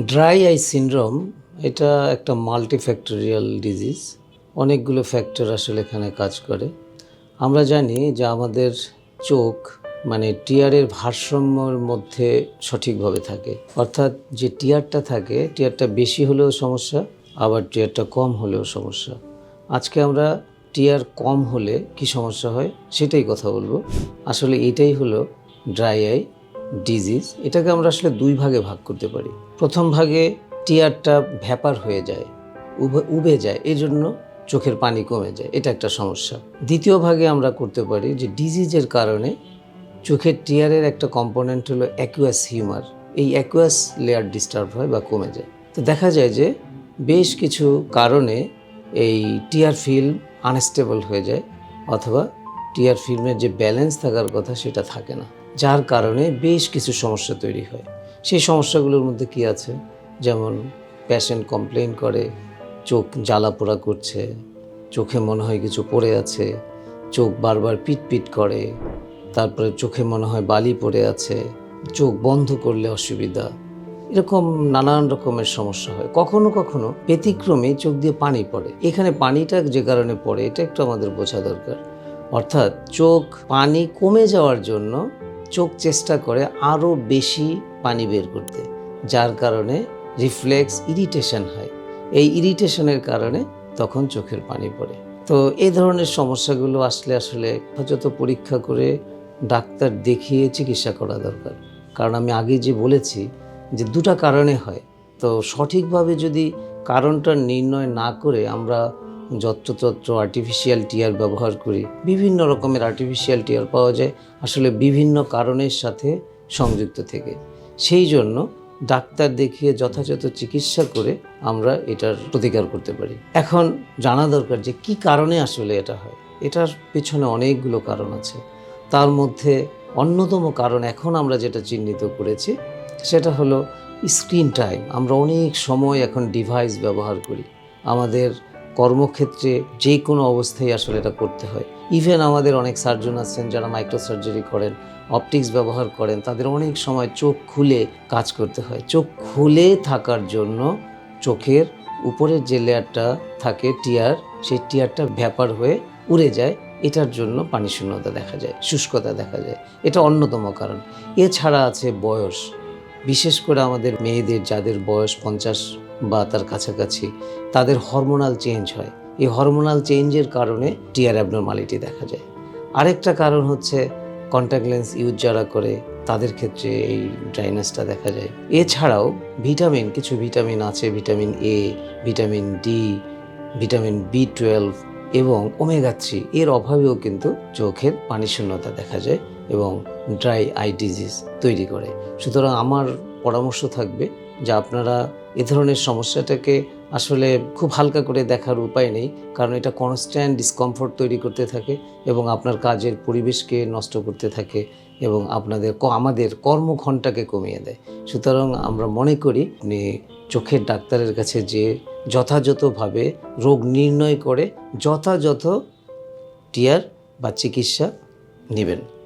Dry eye syndrome এটা একটা multifactorial disease. অনেকগুলো ফ্যাক্টর আসলে এখানে কাজ করে। আমরা জানি যে আমাদের চোখ টিয়ারের ভারসাম্যর মধ্যে সঠিকভাবে থাকে, অর্থাৎ যে টিয়ারটা থাকে টিয়ারটা বেশি হলেও সমস্যা, আবার টিয়ারটা কম হলেও সমস্যা। আজকে আমরা টিয়ার কম হলে কি সমস্যা হয় সেটাই কথা বলবো। আসলে এটাই হলো ড্রাই আই ডিজিজ। এটাকে আমরা আসলে দুই ভাগে ভাগ করতে পারি। প্রথম ভাগে টিয়ারটা ভ্যাপার হয়ে যায়, উবে যায়, এই জন্য চোখের পানি কমে যায়, এটা একটা সমস্যা। দ্বিতীয় ভাগে আমরা করতে পারি যে ডিজিজের কারণে চোখের টিয়ারের একটা কম্পোনেন্ট হলো অ্যাকুয়াস হিউমার, এই অ্যাকুয়াস লেয়ার ডিস্টার্ব হয় বা কমে যায়। তো দেখা যায় যে বেশ কিছু কারণে এই টিয়ার ফিল্ম আনস্টেবল হয়ে যায়, অথবা টিয়ার ফিল্মের যে ব্যালেন্স থাকার কথা সেটা থাকে না, যার কারণে বেশ কিছু সমস্যা তৈরি হয়। সেই সমস্যাগুলোর মধ্যে কি আছে, যেমন পেশেন্ট কমপ্লেন করে চোখ জ্বালা পোড়া করছে, চোখে মনে হয় কিছু পড়ে আছে, চোখ বারবার পিটপিট করে, তারপরে চোখে মনে হয় বালি পড়ে আছে, চোখ বন্ধ করলে অসুবিধা, এরকম নানান রকমের সমস্যা হয়। কখনো কখনো ব্যতিক্রমে চোখ দিয়ে পানি পড়ে। এখানে পানিটা যে কারণে পড়ে এটা একটু আমাদের বোঝা দরকার। অর্থাৎ চোখ পানি কমে যাওয়ার জন্য চোখ চেষ্টা করে আরও বেশি পানি বের করতে, যার কারণে রিফ্লেক্স ইরিটেশন হয়। এই ইরিটেশনের কারণে তখন চোখের পানি পড়ে। তো এই ধরনের সমস্যাগুলো আসলে যথাযথ পরীক্ষা করে ডাক্তার দেখিয়ে চিকিৎসা করা দরকার। কারণ আমি আগে যে বলেছি যে দুটা কারণে হয়, তো সঠিকভাবে যদি কারণটা নির্ণয় না করে আমরা যত্রতত্র আর্টিফিশিয়াল টিয়ার ব্যবহার করি, বিভিন্ন রকমের আর্টিফিশিয়াল টিয়ার পাওয়া যায় আসলে বিভিন্ন কারণের সাথে সংযুক্ত থেকে। সেই জন্য ডাক্তার দেখিয়ে যথাযথ চিকিৎসা করে আমরা এটার প্রতিকার করতে পারি। এখন জানা দরকার যে কি কারণে আসলে এটা হয়। এটার পেছনে অনেকগুলো কারণ আছে। তার মধ্যে অন্যতম কারণ এখন আমরা যেটা চিহ্নিত করেছি সেটা হলো স্ক্রিন টাইম। আমরা অনেক সময় এখন ডিভাইস ব্যবহার করি, আমাদের কর্মক্ষেত্রে যে কোনো অবস্থায় আসলে এটা করতে হয়। ইভেন আমাদের অনেক সার্জন আছেন যারা মাইক্রো সার্জারি করেন, অপটিক্স ব্যবহার করেন, তাদের অনেক সময় চোখ খুলে কাজ করতে হয়। চোখ খুলে থাকার জন্য চোখের উপরের যে লেয়ারটা থাকে টিয়ার, সেই টিয়ারটা ভ্যাপার হয়ে উড়ে যায়। এটার জন্য পানি শূন্যতা দেখা যায়, শুষ্কতা দেখা যায়, এটা অন্যতম কারণ। এছাড়া আছে বয়স, বিশেষ করে আমাদের মেয়েদের যাদের বয়স 50 বা তার কাছাকাছি, তাদের হরমোনাল চেঞ্জ হয়। এই হরমোনাল চেঞ্জের কারণে টিয়ার অ্যাবনরমালিটি দেখা যায়। আরেকটা কারণ হচ্ছে কন্ট্যাক্ট লেন্স ইউজ যারা করে তাদের ক্ষেত্রে এই ড্রাইনেসটা দেখা যায়। এছাড়াও কিছু ভিটামিন আছে, vitamin A, vitamin D, vitamin বি12 এবং ওমেগা 3, এর অভাবেও কিন্তু চোখের পানি শূন্যতা দেখা যায় এবং ড্রাই আই ডিজিজ তৈরি করে। সুতরাং আমার পরামর্শ থাকবে যে আপনারা এ ধরনের সমস্যাটাকে আসলে খুব হালকা করে দেখার উপায় নেই, কারণ এটা কনস্ট্যান্ট ডিসকমফোর্ট তৈরি করতে থাকে এবং আপনার কাজের পরিবেশকে নষ্ট করতে থাকে এবং আমাদের কর্মঘণ্টাকে কমিয়ে দেয়। সুতরাং আমরা মনে করি আপনি চোখের ডাক্তারের কাছে যে যথাযথভাবে রোগ নির্ণয় করে যথাযথ টিয়ার বা চিকিৎসা নেবেন।